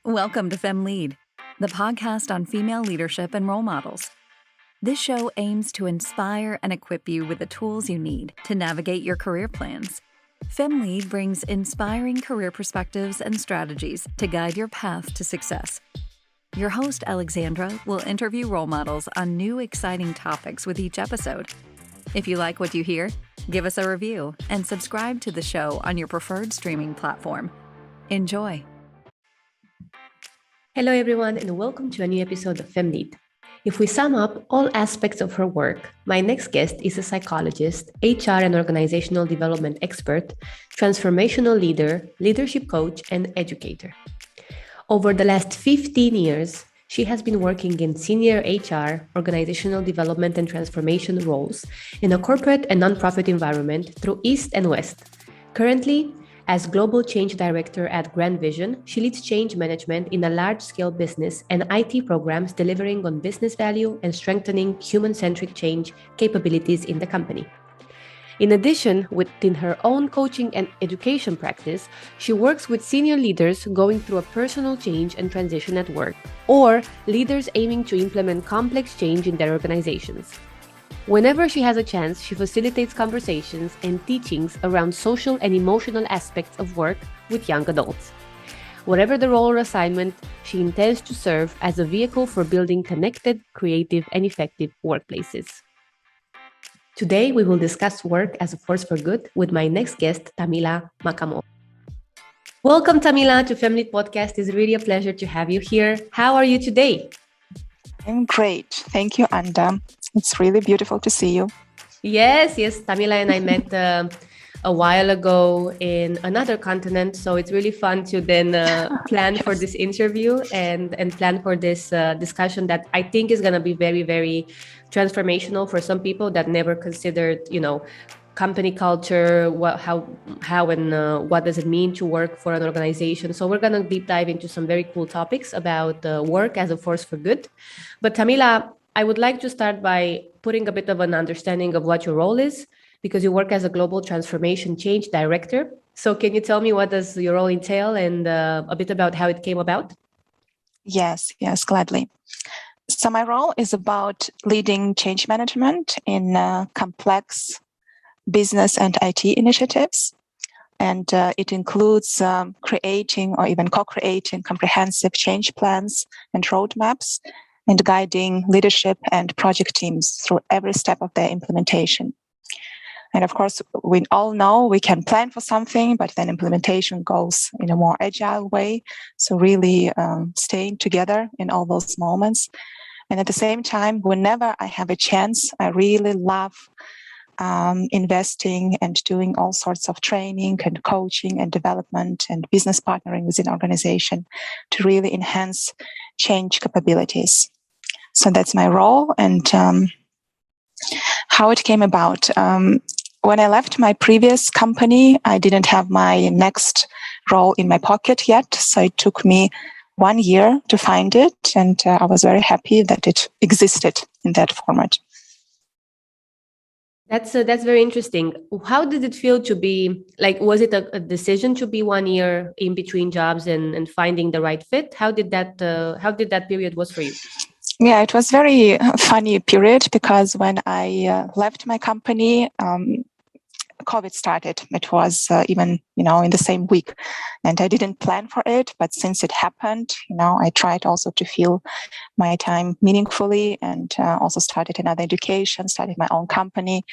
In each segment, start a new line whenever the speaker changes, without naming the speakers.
Welcome to FemLead, the podcast on female leadership and role models. This show aims to inspire and equip you with the tools you need to navigate your career plans. FemLead brings inspiring career perspectives and strategies to guide your path to success. Your host, Alexandra, will interview role models on new, exciting topics with each episode. If you like what you hear, give us a review and subscribe to the show on your preferred streaming platform. Enjoy.
Hello, everyone, and welcome to a new episode of FemLead. If we sum up all aspects of her work, my next guest is a psychologist, HR and organizational development expert, transformational leader, leadership coach, and educator. Over the last 15 years, she has been working in senior HR, organizational development and transformation roles in a corporate and nonprofit environment through East and West. Currently, as Global Change Director at GrandVision, she leads change management in a large-scale business and IT programs delivering on business value and strengthening human-centric change capabilities in the company. In addition, within her own coaching and education practice, she works with senior leaders going through a personal change and transition at work, or leaders aiming to implement complex change in their organizations. Whenever she has a chance, she facilitates conversations and teachings around social and emotional aspects of work with young adults. Whatever the role or assignment, she intends to serve as a vehicle for building connected, creative, and effective workplaces. Today, we will discuss work as a force for good with my next guest, Tamilla Mahkamova. Welcome, Tamilla, to FemLead Podcast. It's really a pleasure to have you here. How are you today?
I'm great. Thank you, Anda. It's really beautiful to see you.
Yes. Tamilla and I met a while ago in another continent. So it's really fun to then plan for this interview and plan for this discussion that I think is going to be very, very transformational for some people that never considered, company culture, how and what does it mean to work for an organization. So we're going to deep dive into some very cool topics about work as a force for good. But Tamilla, I would like to start by putting a bit of an understanding of what your role is, because you work as a global transformation change director. So can you tell me what does your role entail and a bit about how it came about?
Yes, gladly. So my role is about leading change management in complex business and IT initiatives. And it includes creating or even co-creating comprehensive change plans and roadmaps and guiding leadership and project teams through every step of their implementation. And of course, we all know we can plan for something, but then implementation goes in a more agile way. So really staying together in all those moments. And at the same time, whenever I have a chance, I really love investing and doing all sorts of training and coaching and development and business partnering within organization to really enhance change capabilities. So that's my role and how it came about. When I left my previous company, I didn't have my next role in my pocket yet. So it took me 1 year to find it. And I was very happy that it existed in that format.
That's very interesting. How did it feel to be, was it a decision to be 1 year in between jobs and finding the right fit? How did that period was for you?
Yeah, it was very funny period because when I left my company, COVID started. It was even, in the same week, and I didn't plan for it. But since it happened, I tried also to fill my time meaningfully, and also started another education, started my own company,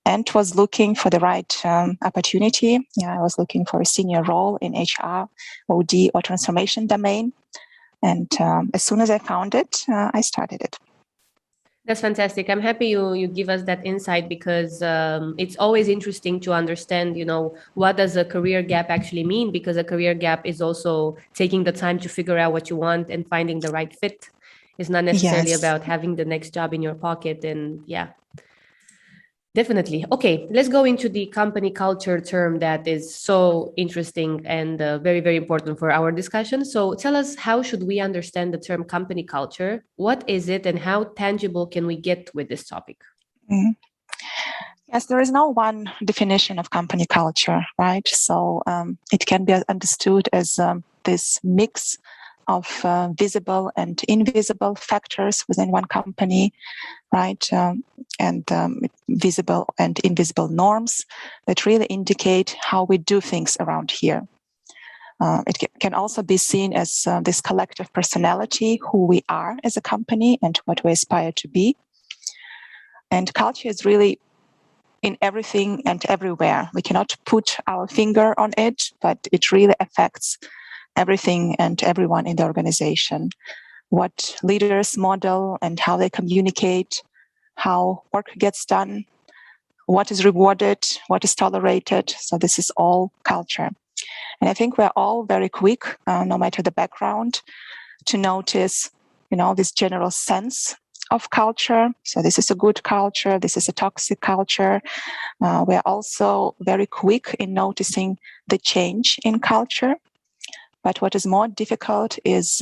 and was looking for the right opportunity. I was looking for a senior role in HR, OD, or transformation domain. And as soon as I found it, I started it.
That's fantastic. I'm happy you give us that insight because it's always interesting to understand, what does a career gap actually mean? Because a career gap is also taking the time to figure out what you want and finding the right fit. It's not necessarily about having the next job in your pocket. And definitely. Okay, let's go into the company culture term that is so interesting and very, very important for our discussion. So tell us, how should we understand the term company culture? What is it and how tangible can we get with this topic?
Mm-hmm. Yes, there is no one definition of company culture, right? So it can be understood as this mix of visible and invisible factors within one company, right? Visible and invisible norms that really indicate how we do things around here. It can also be seen as this collective personality, who we are as a company and what we aspire to be. And culture is really in everything and everywhere. We cannot put our finger on it, but it really affects everything and everyone in the organization. What leaders model and how they communicate, how work gets done, what is rewarded, what is tolerated. So this is all culture. And I think we're all very quick, no matter the background, to notice, this general sense of culture. So this is a good culture, this is a toxic culture. We're also very quick in noticing the change in culture. But what is more difficult is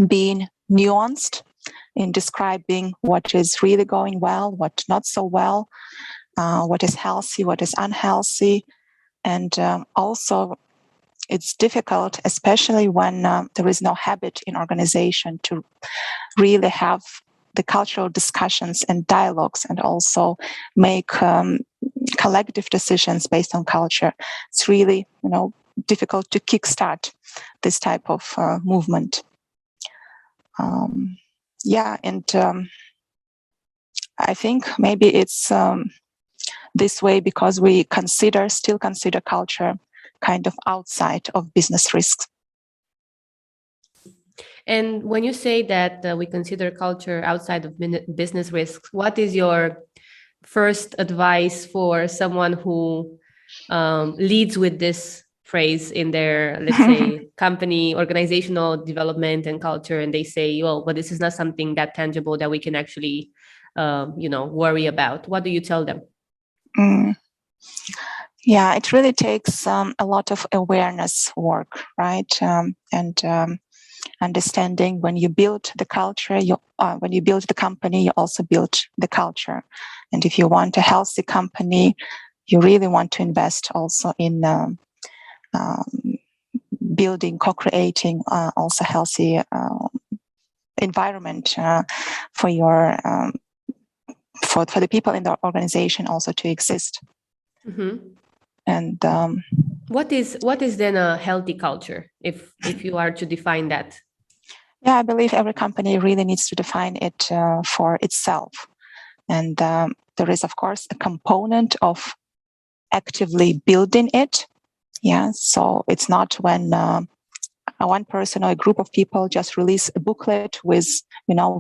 being nuanced in describing what is really going well, what not so well, what is healthy, what is unhealthy. And also, it's difficult, especially when there is no habit in organization, to really have the cultural discussions and dialogues and also make collective decisions based on culture. It's really, difficult to kickstart this type of movement. I think maybe it's this way because we still consider culture kind of outside of business risks.
And when you say that we consider culture outside of business risks, what is your first advice for someone who leads with this phrase in their, let's say, company, organizational development and culture, and they say, well, but this is not something that tangible that we can actually, worry about? What do you tell them?
Yeah, it really takes a lot of awareness work, right? And understanding when you build the culture, when you build the company, you also build the culture. And if you want a healthy company, you really want to invest also in building, co-creating also healthy environment for your for the people in the organization also to exist.
Mm-hmm.
And
what is then a healthy culture, if you are to define that?
Yeah, I believe every company really needs to define it for itself. And there is, of course, a component of actively building it. Yeah, so it's not when one person or a group of people just release a booklet with,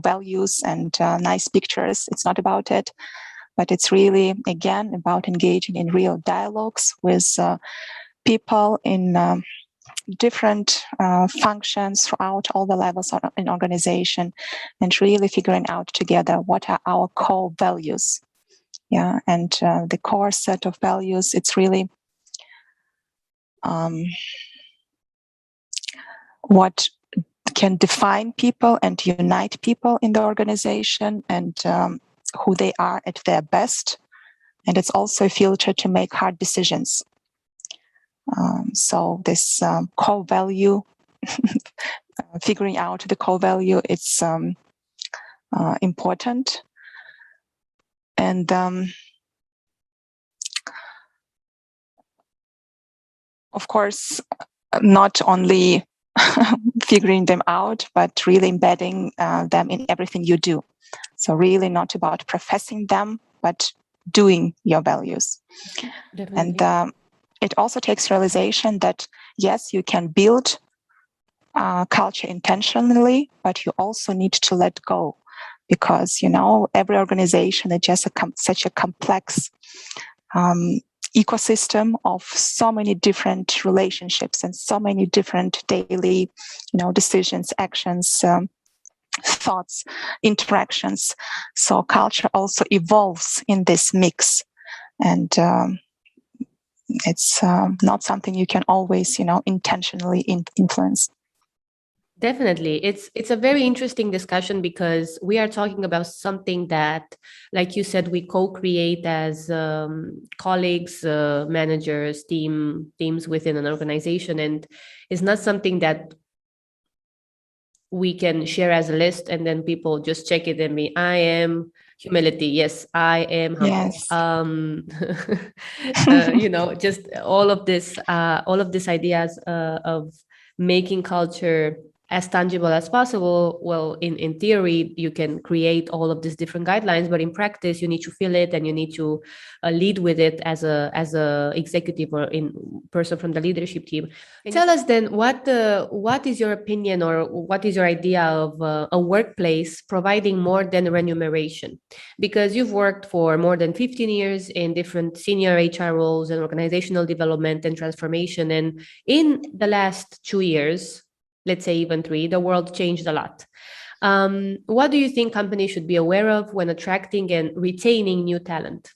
values and nice pictures. It's not about it. But it's really, again, about engaging in real dialogues with people in different functions throughout all the levels of an organization, and really figuring out together what are our core values. Yeah, and the core set of values, it's really what can define people and unite people in the organization, and who they are at their best. And it's also a filter to make hard decisions. So this core value, figuring out the core value, it's important. And of course, not only figuring them out, but really embedding them in everything you do. So really not about professing them, but doing your values. Definitely. And it also takes realization that, yes, you can build culture intentionally, but you also need to let go, because, every organization is just such a complex ecosystem of so many different relationships and so many different daily, decisions, actions, thoughts, interactions. So culture also evolves in this mix, and it's not something you can always, intentionally influence.
Definitely. It's a very interesting discussion, because we are talking about something that, like you said, we co-create as colleagues, managers, teams within an organization. And it's not something that we can share as a list, and then people just check it and be, I am humility. Yes, I am humble.
Yes.
Just all of these ideas of making culture as tangible as possible. Well, in theory, you can create all of these different guidelines, but in practice, you need to feel it and you need to lead with it as a executive or in person from the leadership team. Tell us then, what is your opinion, or what is your idea of a workplace providing more than remuneration? Because you've worked for more than 15 years in different senior HR roles and organizational development and transformation, and in the last 2 years, let's say even 3, the world changed a lot. What do you think companies should be aware of when attracting and retaining new talent?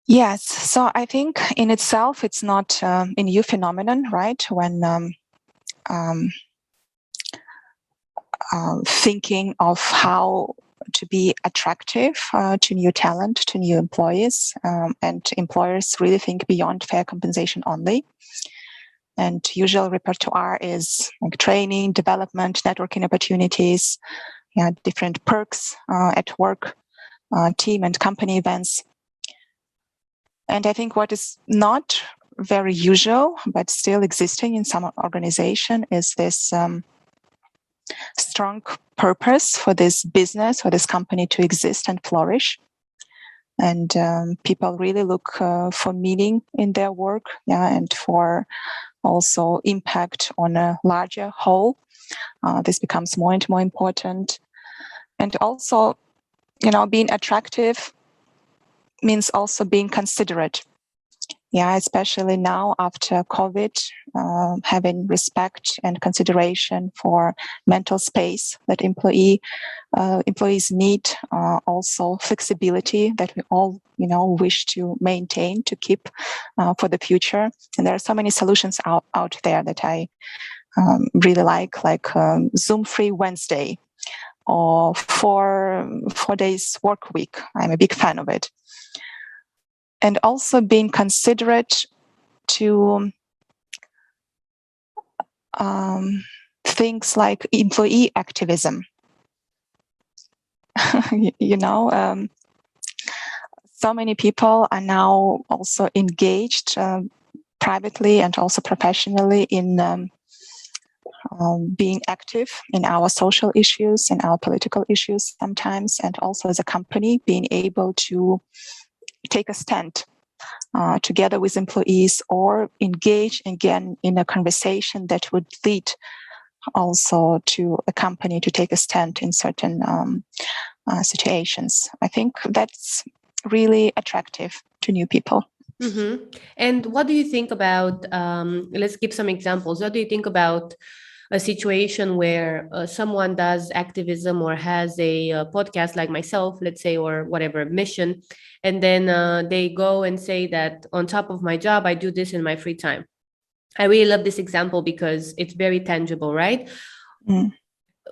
Yes, so I think in itself, it's not a new phenomenon, right? When thinking of how to be attractive to new talent, to new employees, and employers really think beyond fair compensation only. And usual repertoire is like training, development, networking opportunities, different perks at work, team and company events. And I think what is not very usual, but still existing in some organization, is this strong purpose for this business, for this company to exist and flourish. And people really look for meaning in their work, and for also impact on a larger whole. This becomes more and more important. And also, being attractive means also being considerate. Especially now after COVID, having respect and consideration for mental space that employees need, also flexibility that we all, wish to maintain, to keep for the future. And there are so many solutions out there that I really like Zoom-free Wednesday or 4 days work week. I'm a big fan of it. And also being considerate to things like employee activism. So many people are now also engaged privately and also professionally in being active in our social issues, in our political issues sometimes, and also as a company being able to take a stand together with employees, or engage again in a conversation that would lead also to a company to take a stand in certain situations. I think that's really attractive to new people.
Mm-hmm. And what do you think about, let's give some examples. What do you think about a situation where someone does activism or has a podcast like myself, let's say, or whatever mission, and then they go and say that on top of my job, I do this in my free time? I really love this example because it's very tangible, right? Mm.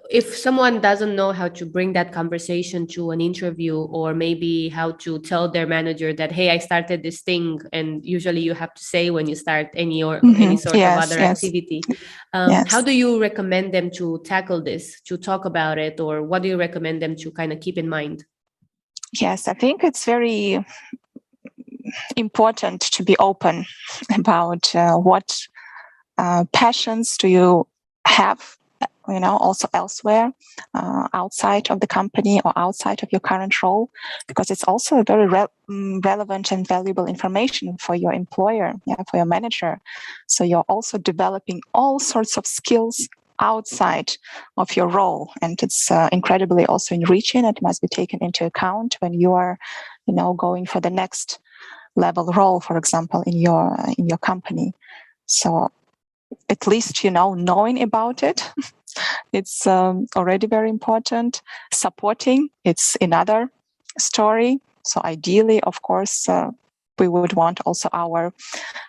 If someone doesn't know how to bring that conversation to an interview, or maybe how to tell their manager that, hey, I started this thing, and usually you have to say when you start any sort of other activity. How do you recommend them to tackle this, to talk about it, or what do you recommend them to kind of keep in mind?
Yes, I think it's very important to be open about what passions do you have, also elsewhere, outside of the company or outside of your current role, because it's also a very relevant and valuable information for your employer, for your manager. So you're also developing all sorts of skills outside of your role, and it's incredibly also enriching. It must be taken into account when you are, going for the next level role, for example, in your company. So at least, knowing about it, it's already very important. Supporting, it's another story. So ideally, of course, we would want also our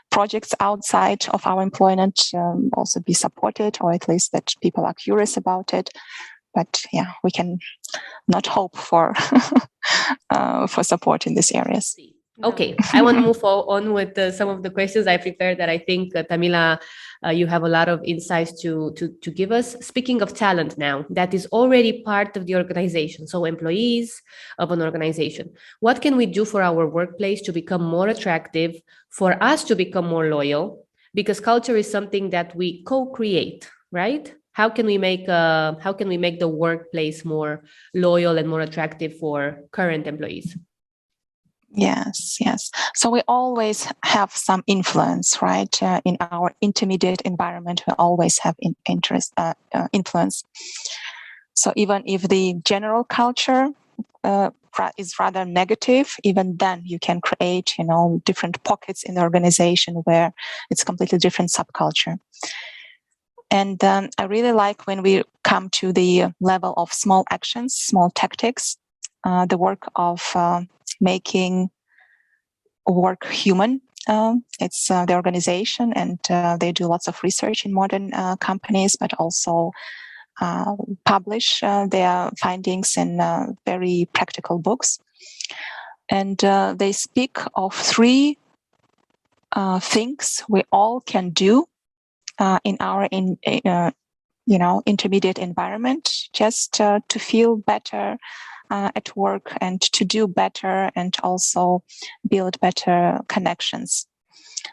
projects outside of our employment also be supported, or at least that people are curious about it. But we can not hope for for support in these areas.
Okay, I want to move on with some of the questions I prepared that I think, Tamilla, you have a lot of insights to give us. Speaking of talent now, that is already part of the organization, so employees of an organization, what can we do for our workplace to become more attractive, for us to become more loyal? Because culture is something that we co-create, right? How can we make the workplace more loyal and more attractive for current employees?
Yes, yes. So we always have some influence, right? In our intermediate environment, we always have influence. So even if the general culture is rather negative, even then you can create, different pockets in the organization where it's completely different subculture. And I really like when we come to the level of small actions, small tactics, the work of making work human. It's the organization, and they do lots of research in modern companies, but also publish their findings in very practical books. And they speak of three things we all can do in our intermediate environment, just to feel better at work and to do better and also build better connections.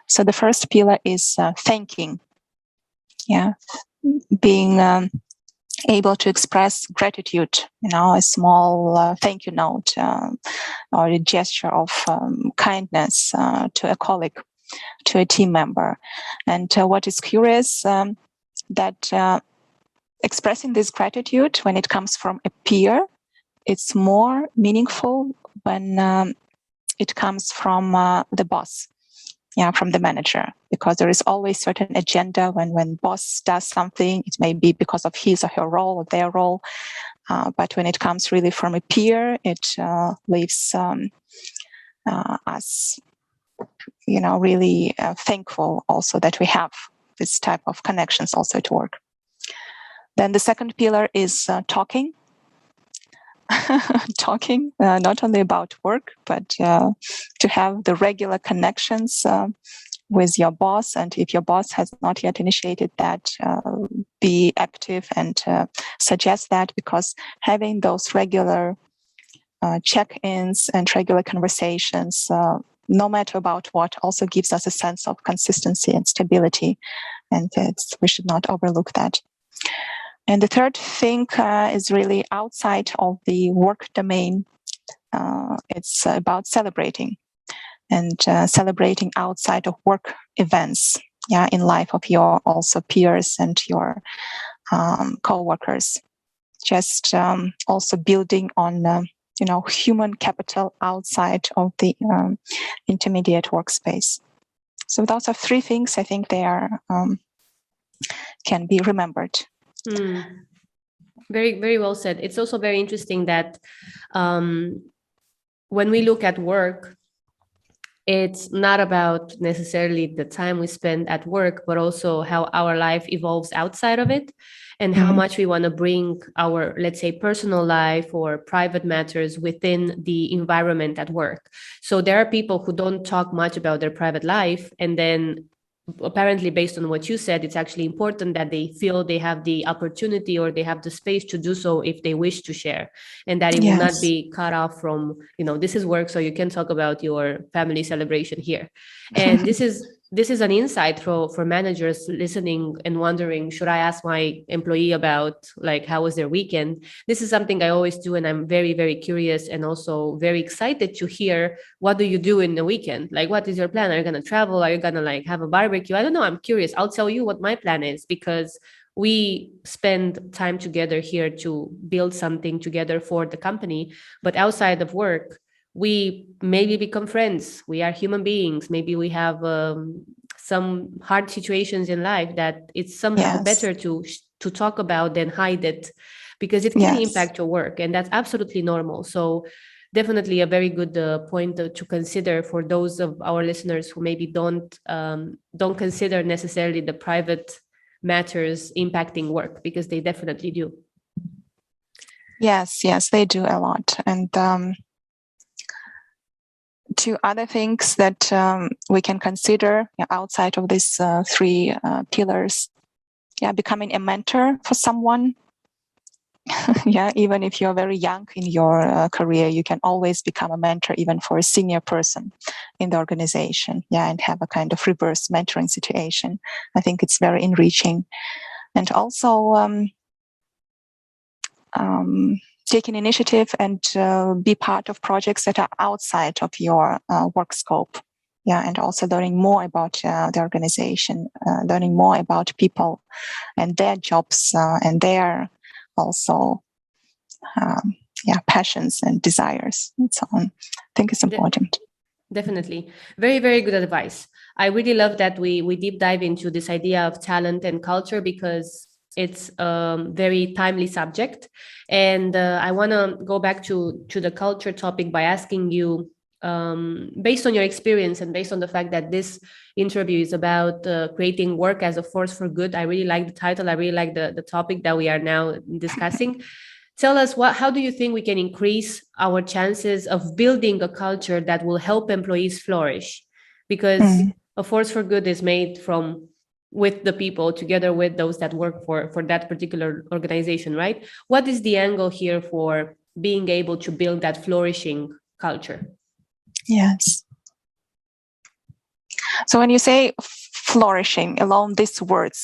So the first pillar is thanking. Yeah, being able to express gratitude, a small thank you note or a gesture of kindness to a colleague, to a team member. And what is curious, that expressing this gratitude when it comes from a peer, it's more meaningful when it comes from the boss, from the manager, because there is always certain agenda when boss does something. It may be because of his or her role or their role, but when it comes really from a peer, it leaves us, really thankful also that we have this type of connections also at work. Then the second pillar is talking. Talking, not only about work, but to have the regular connections with your boss. And if your boss has not yet initiated that, be active and suggest that, because having those regular check-ins and regular conversations, no matter about what, also gives us a sense of consistency and stability. And we should not overlook that. And the third thing is really outside of the work domain. It's about celebrating and celebrating outside of work events, in life of your also peers and your co-workers. Just also building on, human capital outside of the intermediate workspace. So those are three things I think they are can be remembered.
Very, very well said. It's also very interesting that when we look at work, it's not about necessarily the time we spend at work, but also how our life evolves outside of it, and how much we want to bring our, let's say, personal life or private matters within the environment at work. So there are people who don't talk much about their private life, and then apparently, based on what you said, it's actually important that they feel they have the opportunity or they have the space to do so if they wish to share, and that it will not be cut off from, this is work, so you can talk about your family celebration here. And this is an insight for managers listening and wondering, should I ask my employee about how was their weekend? This is something I always do, and I'm very, very curious and also very excited to hear, what do you do in the weekend? What is your plan? Are you going to travel? Are you going to have a barbecue? I don't know. I'm curious. I'll tell you what my plan is, because we spend time together here to build something together for the company. But outside of work, we maybe become friends. We are human beings. Maybe we have some hard situations in life that it's somehow better to talk about than hide it, because it can impact your work, and that's absolutely normal. So definitely a very good point to consider for those of our listeners who maybe don't consider necessarily the private matters impacting work, because they definitely do.
Yes, they do a lot. And Two other things that we can consider outside of these three pillars. Becoming a mentor for someone. Even if you're very young in your career, you can always become a mentor, even for a senior person in the organization. And have a kind of reverse mentoring situation. I think it's very enriching. And also taking initiative and be part of projects that are outside of your work scope. And also learning more about the organization, learning more about people and their jobs and their also passions and desires and so on. I think it's important.
Definitely. Very, very good advice. I really love that we deep dive into this idea of talent and culture, because it's a very timely subject. And I want to go back to the culture topic by asking you, based on your experience and based on the fact that this interview is about creating work as a force for good. I really like the title. I really like the topic that we are now discussing. Tell us, how do you think we can increase our chances of building a culture that will help employees flourish? Because a force for good is made with the people, together with those that work for that particular organization, right? What is the angle here for being able to build that flourishing culture?
Yes. So when you say flourishing, alone this word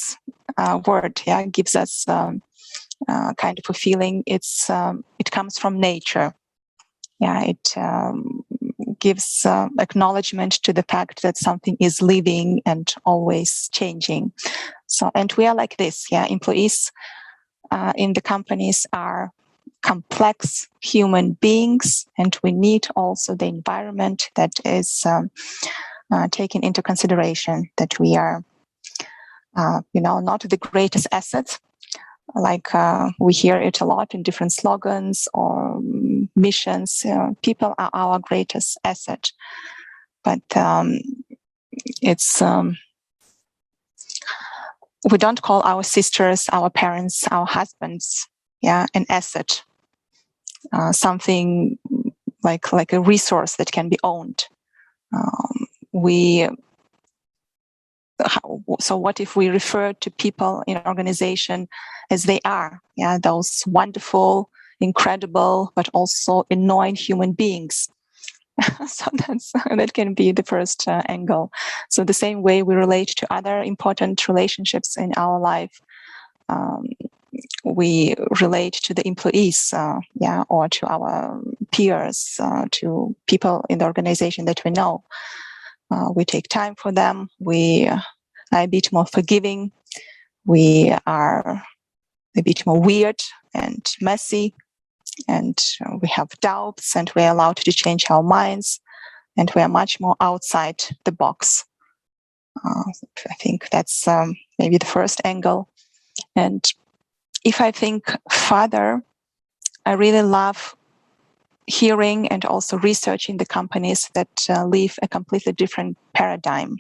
gives us kind of a feeling. It comes from nature. It gives acknowledgement to the fact that something is living and always changing. So, and we are like this. Employees in the companies are complex human beings, and we need also the environment that is taken into consideration, that we are, not the greatest assets. Like we hear it a lot in different slogans or missions. People are our greatest asset, but it's we don't call our sisters, our parents, our husbands, an asset. Something like a resource that can be owned. So what if we refer to people in an organization as they are? Those wonderful, incredible, but also annoying human beings. So that can be the first angle. So the same way we relate to other important relationships in our life, we relate to the employees, or to our peers, to people in the organization that we know. We take time for them. We are a bit more forgiving. We are a bit more weird and messy, and we have doubts, and we're allowed to change our minds, and we are much more outside the box. I think that's maybe the first angle. And if I think further, I really love hearing and also researching the companies that live a completely different paradigm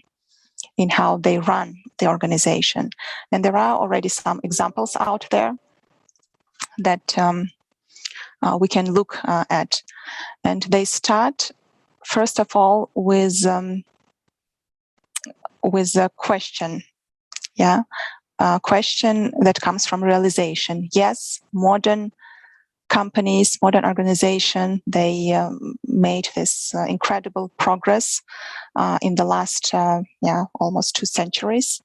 in how they run the organization. And there are already some examples out there that we can look at. And they start, first of all, with a question. A question that comes from realization. Yes, modern companies, modern organization, they made this incredible progress in the last almost 2 centuries.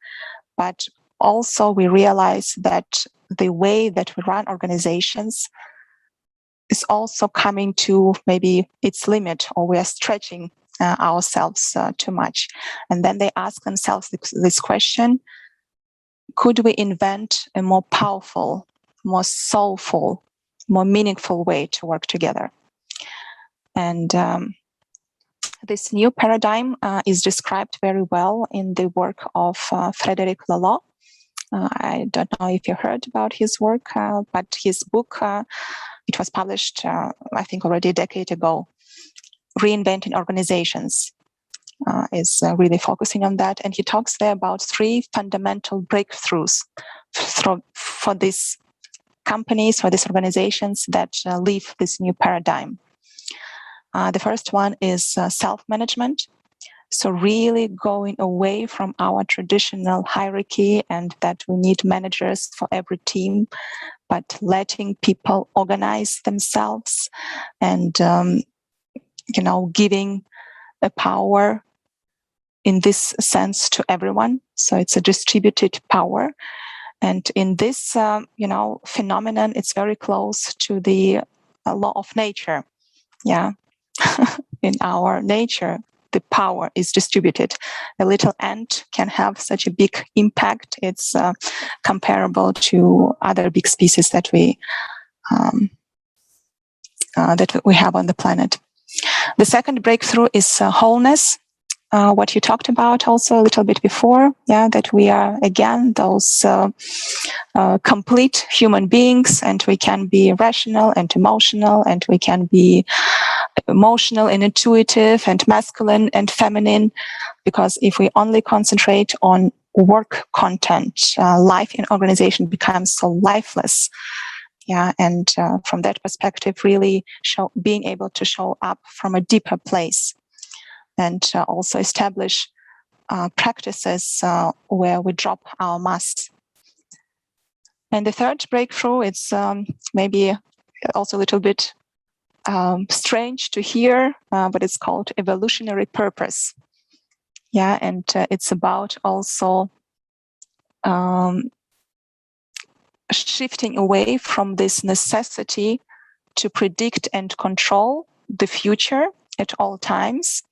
But also we realize that the way that we run organizations is also coming to maybe its limit, or we are stretching ourselves too much. And then they ask themselves this question: could we invent a more powerful, more soulful, more meaningful way to work together? And this new paradigm is described very well in the work of Frederic Laloux. I don't know if you heard about his work, but his book, it was published, I think, already a decade ago. Reinventing Organizations is really focusing on that. And he talks there about 3 fundamental breakthroughs for these companies, for these organizations that live this new paradigm. The first one is self-management. So really going away from our traditional hierarchy and that we need managers for every team, but letting people organize themselves and, giving a power in this sense to everyone. So it's a distributed power. And in this, phenomenon, it's very close to the law of nature. Yeah. In our nature, the power is distributed. A little ant can have such a big impact. It's comparable to other big species that we have on the planet. The second breakthrough is wholeness. What you talked about also a little bit before, that we are again those complete human beings, and we can be rational and emotional, and we can be emotional and intuitive and masculine and feminine, because if we only concentrate on work content, life in organization becomes so lifeless. And from that perspective, really being able to show up from a deeper place and also establish practices where we drop our masks. And the third breakthrough, it's maybe also a little bit strange to hear, but it's called evolutionary purpose. And it's about also shifting away from this necessity to predict and control the future at all times,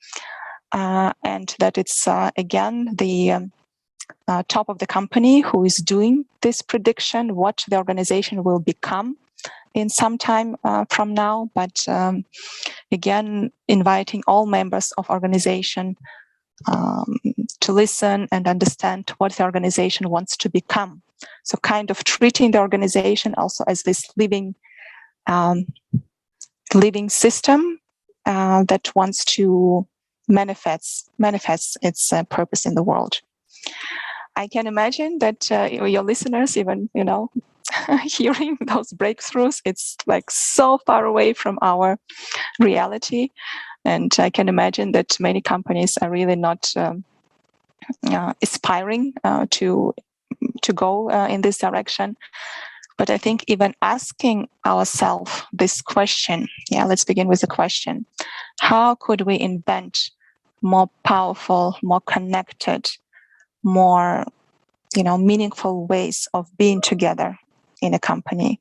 and that it's again the top of the company who is doing this prediction, what the organization will become in some time from now, but again, inviting all members of organization to listen and understand what the organization wants to become. So kind of treating the organization also as this living system that wants to manifest its purpose in the world. I can imagine that your listeners, even, hearing those breakthroughs, it's like so far away from our reality. And I can imagine that many companies are really not aspiring to go in this direction. But I think even asking ourselves this question, let's begin with the question: how could we invent more powerful, more connected, more meaningful ways of being together in a company?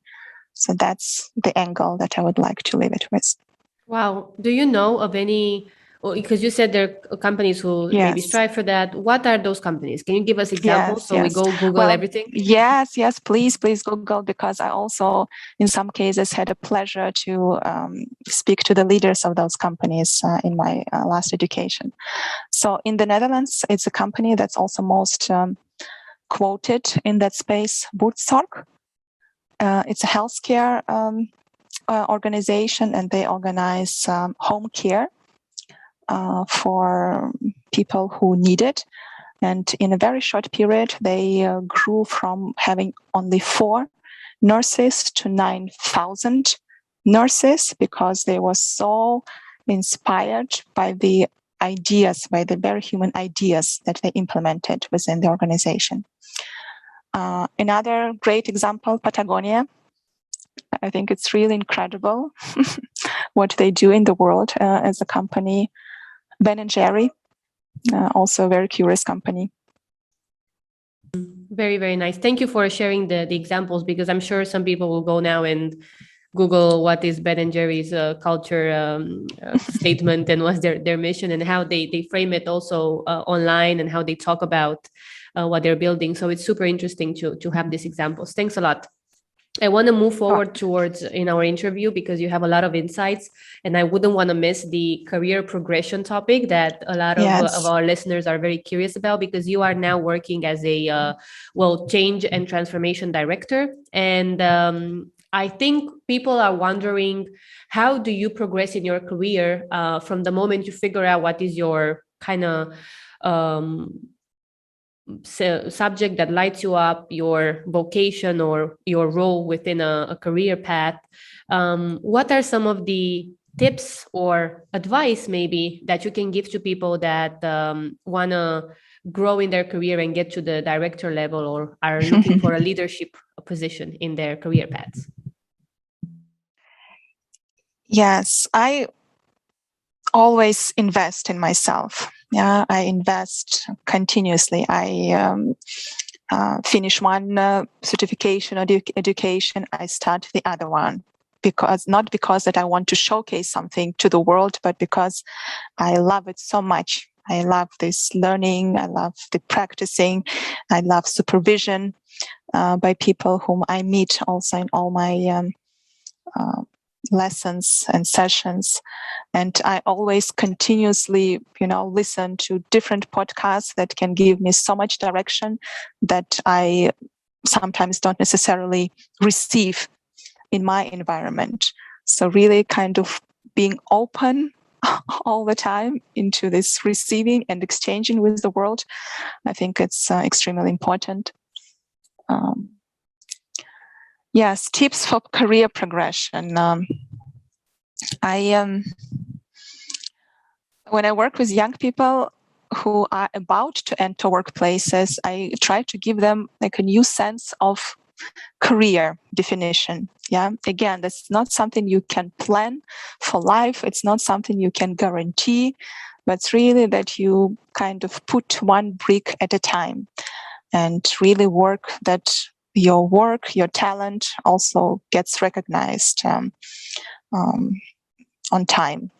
So that's the angle that I would like to leave it with.
Wow. Do you know of any, because you said there are companies who maybe strive for that. What are those companies? Can you give us examples we go Google everything?
Yes, please Google, because I also, in some cases, had a pleasure to speak to the leaders of those companies in my last education. So in the Netherlands, it's a company that's also most quoted in that space, Buurtzorg. It's a healthcare organization, and they organize home care for people who need it. And in a very short period, they grew from having only 4 nurses to 9,000 nurses, because they were so inspired by the ideas, by the very human ideas that they implemented within the organization. Another great example, Patagonia. I think it's really incredible what they do in the world as a company. Ben & Jerry, also a very curious company.
Very, very nice. Thank you for sharing the examples, because I'm sure some people will go now and Google what is Ben & Jerry's culture statement and what's their mission, and how they frame it also online, and how they talk about what they're building. So it's super interesting to have these examples. Thanks a lot. I want to move forward towards in our interview, because you have a lot of insights, and I wouldn't want to miss the career progression topic that a lot of our listeners are very curious about, because you are now working as a change and transformation director. And I think people are wondering, how do you progress in your career from the moment you figure out what is your kind of subject that lights you up, your vocation or your role within a career path? What are some of the tips or advice maybe that you can give to people that want to grow in their career and get to the director level or are looking for a leadership position in their career paths?
Yes, I always invest in myself. Yeah, I invest continuously. I finish one certification or education, I start the other one. Not because that I want to showcase something to the world, but because I love it so much. I love this learning. I love the practicing. I love supervision by people whom I meet also in all my lessons and sessions. And I always continuously, listen to different podcasts that can give me so much direction that I sometimes don't necessarily receive in my environment. So really kind of being open all the time into this receiving and exchanging with the world, I think it's extremely important. Yes, tips for career progression. When I work with young people who are about to enter workplaces, I try to give them like a new sense of career definition. Yeah, again, that's not something you can plan for life. It's not something you can guarantee, but it's really that you kind of put one brick at a time and really work that your work, your talent also gets recognized on time.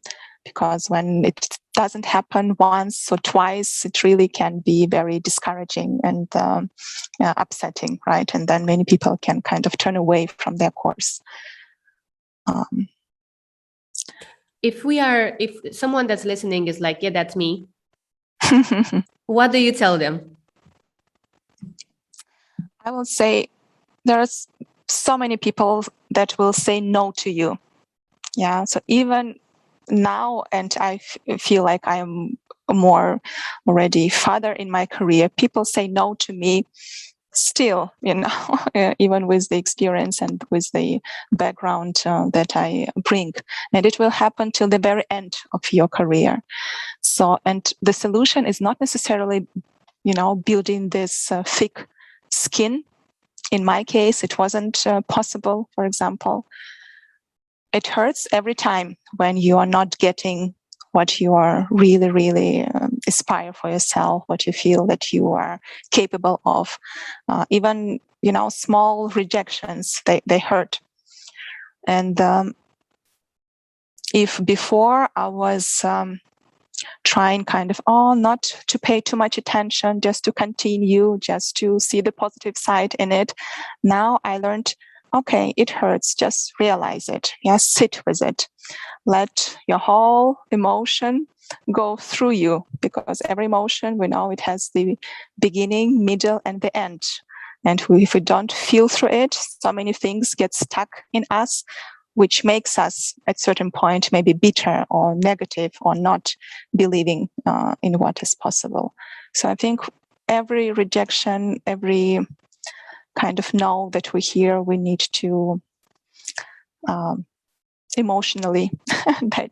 Because when it doesn't happen once or twice, it really can be very discouraging and upsetting, right? And then many people can kind of turn away from their course.
If someone that's listening is like, yeah, that's me, what do you tell them?
I will say there's so many people that will say no to you. Yeah, so even now, and I feel like I'm more already farther in my career, people say no to me still, even with the experience and with the background that I bring. And it will happen till the very end of your career. So, and the solution is not necessarily, building this thick skin. In my case, it wasn't possible, for example. It hurts every time when you are not getting what you are really, really aspire for yourself, what you feel that you are capable of. Even, small rejections, they hurt. And if before I was trying kind of, not to pay too much attention, just to continue, just to see the positive side in it, now I learned, okay, it hurts, just realize it. Yes, sit with it. Let your whole emotion go through you, because every emotion, we know it has the beginning, middle, and the end. And if we don't feel through it, so many things get stuck in us, which makes us at a certain point maybe bitter or negative or not believing in what is possible. So I think every rejection, every kind of no that we hear, we need to emotionally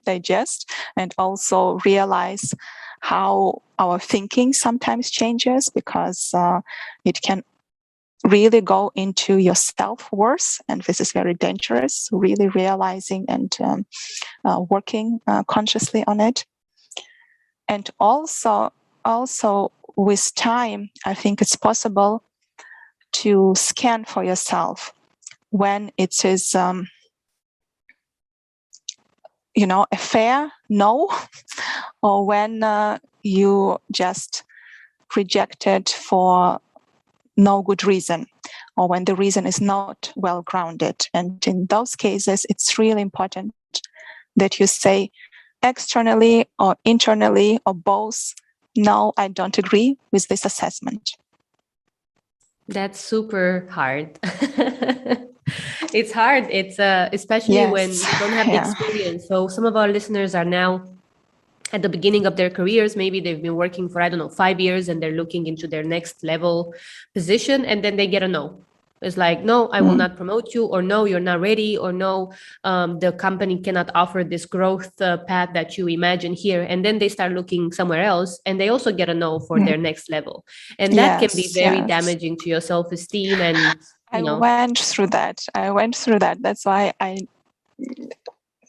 digest and also realize how our thinking sometimes changes, because it can really go into your self-worth, and this is very dangerous, really realizing and working consciously on it. And also with time, I think it's possible to scan for yourself when it is a fair no, or when you just rejected for no good reason, or when the reason is not well grounded. And in those cases, it's really important that you say externally or internally or both, no, I don't agree with this assessment.
That's super hard. It's hard. It's especially when you don't have the experience. So some of our listeners are now at the beginning of their careers. Maybe they've been working for, 5 years, and they're looking into their next level position, and then they get a no. It's like, no, I will not promote you, or no, you're not ready, or no, the company cannot offer this growth path that you imagine here. And then they start looking somewhere else, and they also get a no for their next level. And that can be very damaging to your self-esteem. And,
I went through that. That's why I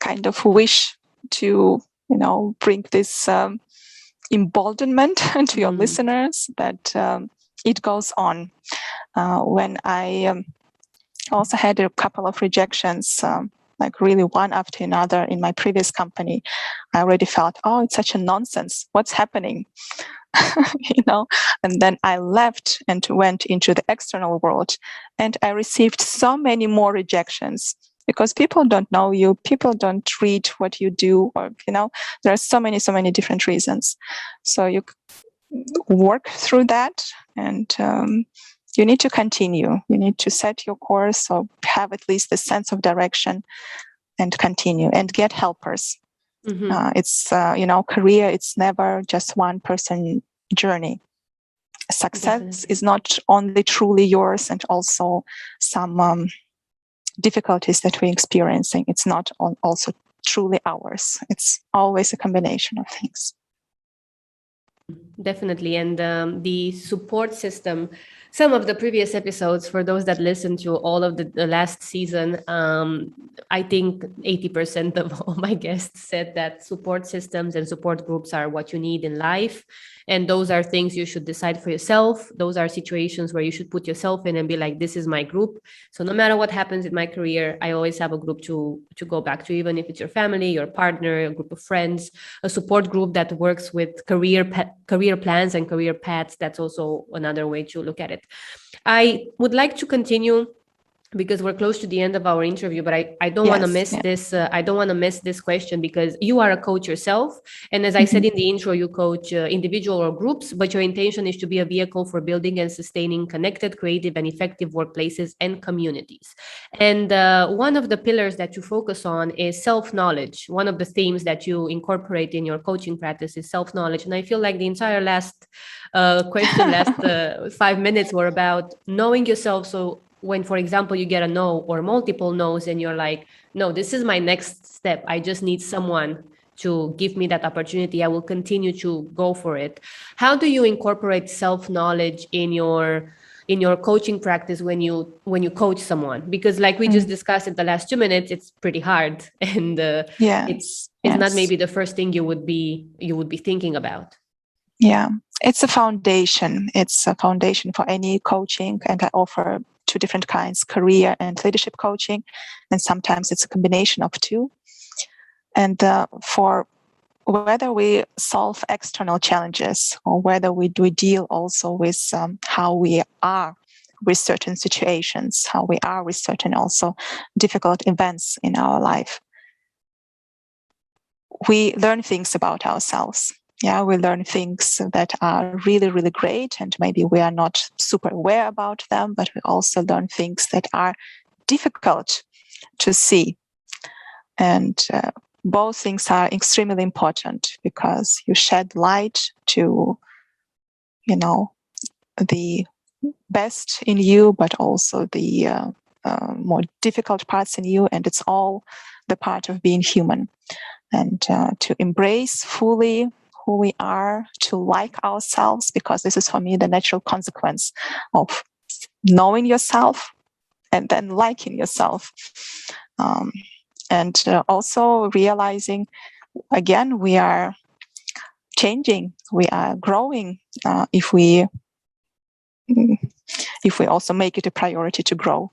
kind of wish to, bring this emboldenment to your listeners that it goes on. When I also had a couple of rejections, like really one after another in my previous company, I already felt, oh, it's such a nonsense. What's happening? And then I left and went into the external world, and I received so many more rejections because people don't know you, people don't read what you do, or, there are so many different reasons. So you work through that, and you need to continue. You need to set your course, or have at least a sense of direction, and continue and get helpers. It's, career, it's never just one person journey. Success is not only truly yours, and also some difficulties that we're experiencing. It's not also truly ours. It's always a combination of things.
Definitely. And the support system, some of the previous episodes, for those that listen to all of the last season, I think 80% of all my guests said that support systems and support groups are what you need in life. And those are things you should decide for yourself. Those are situations where you should put yourself in and be like, this is my group. So no matter what happens in my career, I always have a group to go back to, even if it's your family, your partner, a group of friends, a support group that works with career plans and career paths. That's also another way to look at it. I would like to continue, because we're close to the end of our interview, but I don't want to miss this. I don't want to miss this question, because you are a coach yourself. And as I said in the intro, you coach individual or groups, but your intention is to be a vehicle for building and sustaining connected, creative, and effective workplaces and communities. And one of the pillars that you focus on is self-knowledge. One of the themes that you incorporate in your coaching practice is self-knowledge. And I feel like the entire last 5 minutes were about knowing yourself. So when, for example, you get a no or multiple no's, and you're like, no, this is my next step, I just need someone to give me that opportunity, I will continue to go for it. How do you incorporate self-knowledge in your coaching practice when you coach someone? Because like we just discussed in the last 2 minutes, it's pretty hard, and it's not maybe the first thing you would be thinking about.
Yeah, it's a foundation. It's a foundation for any coaching, and I offer two different kinds, career and leadership coaching, and sometimes it's a combination of two. And for whether we solve external challenges, or whether we deal also with how we are with certain situations, how we are with certain also difficult events in our life, we learn things about ourselves. Yeah, we learn things that are really, really great, and maybe we are not super aware about them, but we also learn things that are difficult to see. And both things are extremely important, because you shed light to, the best in you, but also the more difficult parts in you, and it's all the part of being human. And to embrace fully who we are, to like ourselves, because this is for me the natural consequence of knowing yourself and then liking yourself. And also realizing, again, we are changing, we are growing if we also make it a priority to grow,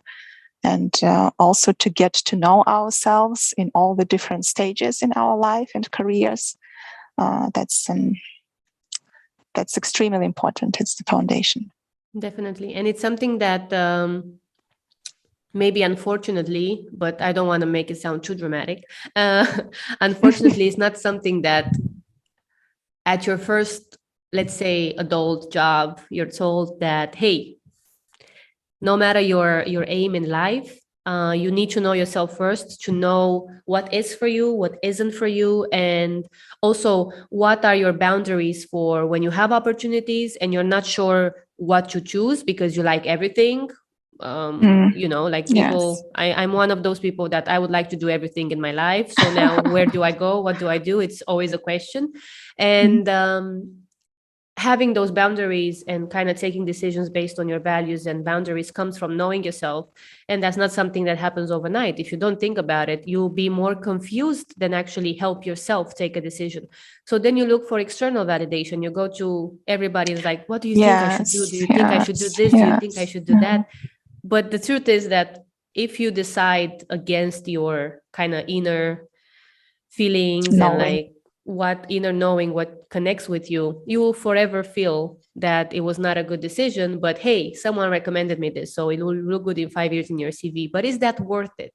and also to get to know ourselves in all the different stages in our life and careers. That's extremely important. It's the foundation.
Definitely. And it's something that maybe, unfortunately, but I don't want to make it sound too dramatic. Unfortunately, it's not something that at your first, let's say, adult job, you're told that, hey, no matter your aim in life, you need to know yourself first, to know what is for you, what isn't for you, and also what are your boundaries for when you have opportunities and you're not sure what to choose because you like everything, Like
Yes.
people, I'm one of those people that I would like to do everything in my life. So now where do I go? What do I do? It's always a question. And having those boundaries and kind of taking decisions based on your values and boundaries comes from knowing yourself. And that's not something that happens overnight. If you don't think about it, you'll be more confused than actually help yourself take a decision. So then you look for external validation. You go to everybody's like, what do you think I should do? Do you think I should do this? Do you think I should do that? But the truth is that if you decide against your kind of inner feelings and like what inner knowing, what connects with you, you will forever feel that it was not a good decision. But hey, someone recommended me this, so it will look good in 5 years in your CV. But is that worth it?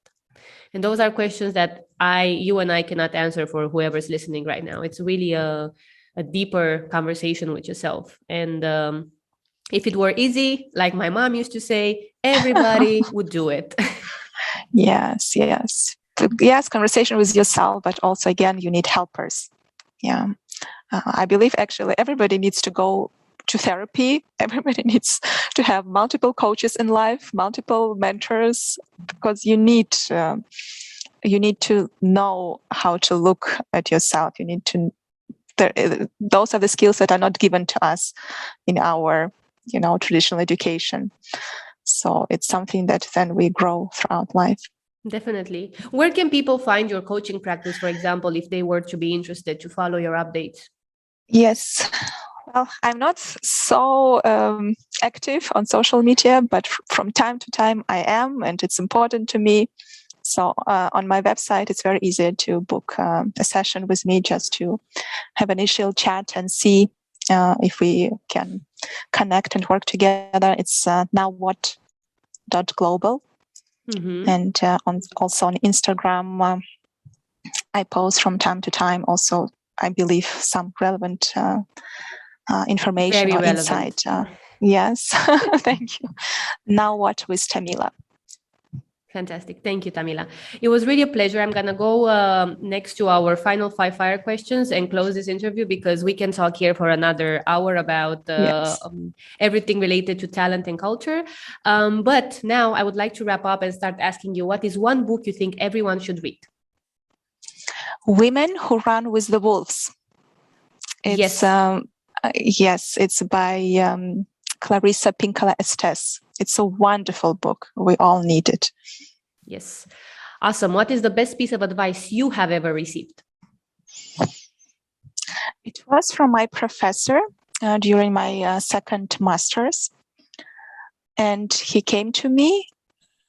And those are questions that you and I cannot answer for whoever's listening right now. It's really a deeper conversation with yourself. And if it were easy, like my mom used to say, everybody would do it.
Yes. Conversation with yourself, but also again, you need helpers. Yeah. I believe actually everybody needs to go to therapy. Everybody needs to have multiple coaches in life, multiple mentors, because you need to know how to look at yourself. You need to. Those are the skills that are not given to us in our, traditional education. So it's something that then we grow throughout life.
Definitely. Where can people find your coaching practice, for example, if they were to be interested to follow your updates?
Yes. Well, I'm not so active on social media, but from time to time I am, and it's important to me. So on my website, it's very easy to book a session with me, just to have an initial chat and see if we can connect and work together. It's nowwhat.global. And also on Instagram, I post from time to time also, I believe, some relevant information or insight. Yes, thank you. Now what with Tamilla?
Fantastic. Thank you, Tamilla. It was really a pleasure. I'm going to go next to our final 5 fire questions and close this interview, because we can talk here for another hour about everything related to talent and culture. But now I would like to wrap up and start asking you, what is one book you think everyone should read?
Women Who Run with the Wolves. It's, it's by Clarissa Pinkola Estes. It's a wonderful book. We all need it.
Yes. Awesome. What is the best piece of advice you have ever received?
It was from my professor during my second master's. And he came to me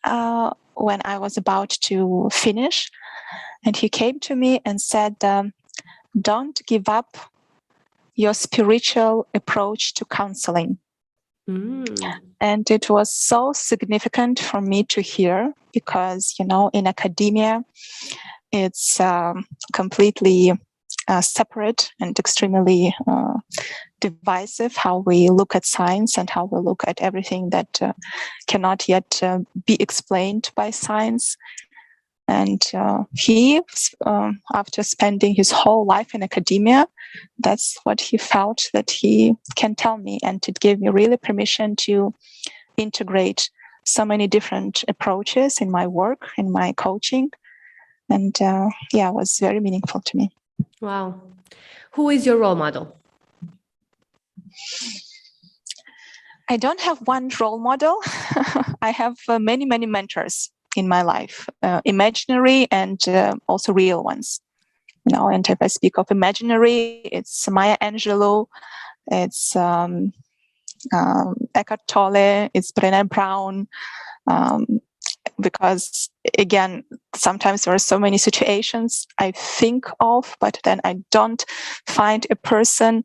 when I was about to finish. And he came to me and said, don't give up your spiritual approach to counseling. And it was so significant for me to hear, because, in academia, it's completely separate and extremely divisive how we look at science and how we look at everything that cannot yet be explained by science. And he, after spending his whole life in academia, that's what he felt that he can tell me. And it gave me really permission to integrate so many different approaches in my work, in my coaching. And it was very meaningful to me.
Wow. Who is your role model?
I don't have one role model. I have many, many mentors in my life, imaginary and also real ones. And if I speak of imaginary, it's Maya Angelou, it's Eckhart Tolle, it's Brené Brown, because again, sometimes there are so many situations I think of, but then I don't find a person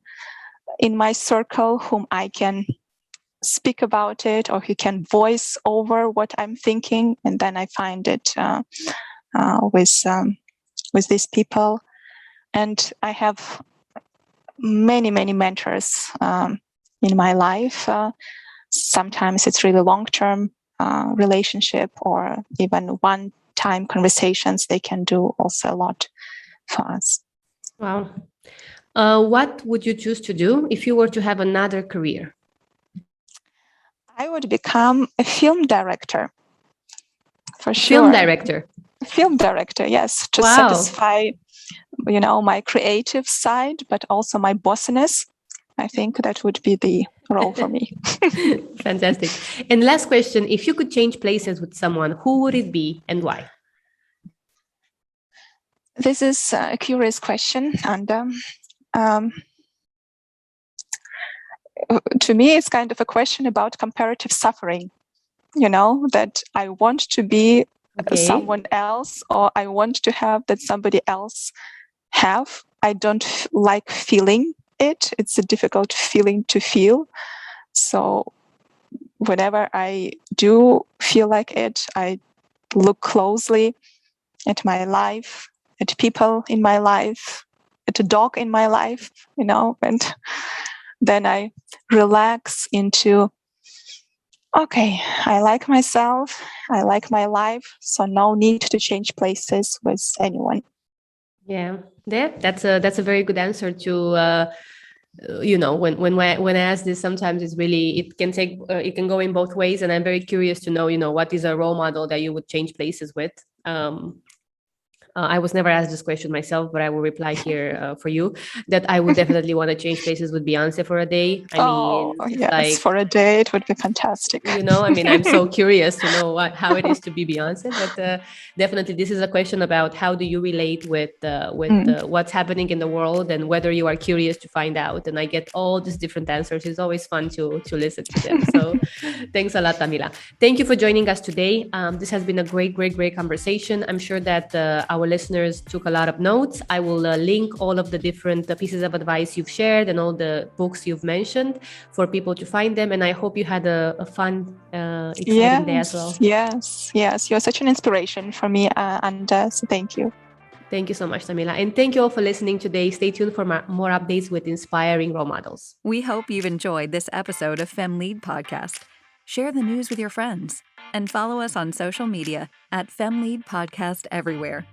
in my circle whom I can speak about it, or who can voice over what I'm thinking, and then I find it with these people. And I have many, many mentors in my life. Sometimes it's really long-term relationship, or even one-time conversations. They can do also a lot for us.
Wow. What would you choose to do if you were to have another career?
I would become a film director, for sure.
Film director.
Film director, yes, to satisfy, my creative side, but also my bossiness. I think that would be the role for me.
Fantastic. And last question, if you could change places with someone, who would it be and why?
This is a curious question. And to me, it's kind of a question about comparative suffering, that I want to be someone else, or I want to have that somebody else have. I don't like feeling it. It's a difficult feeling to feel. So whenever I do feel like it, I look closely at my life, at people in my life, at a dog in my life, and then I relax into, okay, I like myself, I like my life, so no need to change places with anyone.
Yeah, that's a very good answer to when I ask this, sometimes it can go in both ways, and I'm very curious to know what is a role model that you would change places with. I was never asked this question myself, but I will reply here for you that I would definitely want to change places with Beyonce for a day. I mean,
yes, for a day, it would be fantastic.
I'm so curious to know how it is to be Beyonce, but definitely this is a question about how do you relate with what's happening in the world, and whether you are curious to find out. And I get all these different answers. It's always fun to listen to them. So thanks a lot, Tamilla. Thank you for joining us today. This has been a great conversation. I'm sure that our listeners took a lot of notes. I will link all of the different pieces of advice you've shared and all the books you've mentioned for people to find them. And I hope you had a fun, exciting day as well.
Yes. You're such an inspiration for me. And so thank you.
Thank you so much, Tamilla. And thank you all for listening today. Stay tuned for more updates with inspiring role models.
We hope you've enjoyed this episode of FemLead Podcast. Share the news with your friends and follow us on social media at FemLead Podcast everywhere.